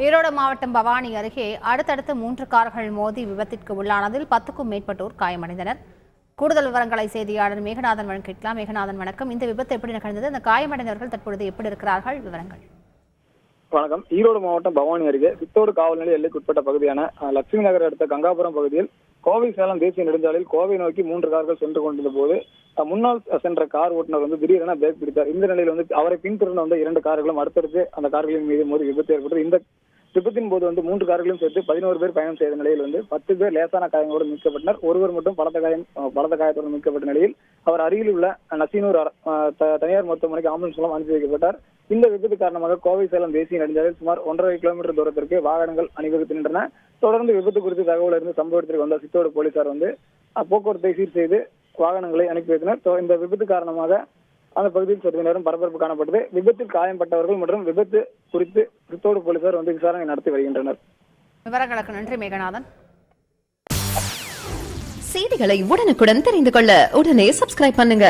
ஈரோடு மாவட்டம் பவானி அருகே அடுத்தடுத்து 3 கார்கள் மோதி விபத்திற்கு உள்ளானதில் 10க்கும் மேற்பட்டோர் காயமடைந்தனர். கூடுதல் விவரங்களை செய்தியாளர் மேகநாதன் வழங்கிக்கலாம். மேகநாதன் வணக்கம். இந்த விபத்து எப்படி நிகழ்ந்தது? இந்த காயமடைந்தவர்கள் தற்பொழுது எப்படி இருக்கிறார்கள்? விவரங்கள். வணக்கம். ஈரோடு மாவட்டம் பவானி அருகே சித்தோடு காவல் நிலைய எல்லைக்குட்பட்ட பகுதியான லட்சுமி நகர் அடுத்த கங்காபுரம் பகுதியில் கோவை சேலம் தேசிய நெடுஞ்சாலையில் கோவை நோக்கி 3 கார்கள் சென்று கொண்டிருந்த போது முன்னால் சென்ற கார் ஓட்டுநர் திடீரென பிரேக் பிடித்தார். இந்த நிலையில் அவரை பின்தொடர்ந்த 2 கார்களும் அடுத்தடுத்து அந்த கார்களின் மீது மோதி விபத்து ஏற்பட்டது. இந்த விபத்தின் போது 3 கார்களையும் சேர்த்து 11 பேர் பயணம் செய்த நிலையில் 10 பேர் லேசான காயங்களோடு மீட்கப்பட்டனர். ஒருவர் மட்டும் பலத்த காயத்தோடு மீட்கப்பட்ட நிலையில் அவர் அருகில் உள்ள நசீனூர் தனியார் மருத்துவமனைக்கு ஆம்புலன்ஸ் மூலம் அனுப்பி வைக்கப்பட்டார். இந்த விபத்து காரணமாக கோவை சேலம் தேசிய நெடுஞ்சாலையில் சுமார் 1.5 கிலோமீட்டர் தூரத்திற்கு வாகனங்கள் அணிவகுத்து நின்றன. தொடர்ந்து விபத்து குறித்து தகவல் இருந்து சம்பவத்திற்கு வந்த சித்தோடு போலீசார் போக்குவரத்தை சீர் செய்து வாகனங்களை அனுப்பி வைத்தனர். இந்த விபத்து காரணமாக அந்த பகுதியில் சிறிது நேரம் பரபரப்பு காணப்பட்டது. விபத்தில் காயம்பட்டவர்கள் மற்றும் விபத்து குறித்து சித்தோடு போலீசார் விசாரணை நடத்தி வருகின்றனர். விவரங்களுக்கு நன்றி மேகநாதன். செய்திகளை உடனுக்குடன் தெரிந்து கொள்ள உடனே சப்ஸ்கிரைப் பண்ணுங்க.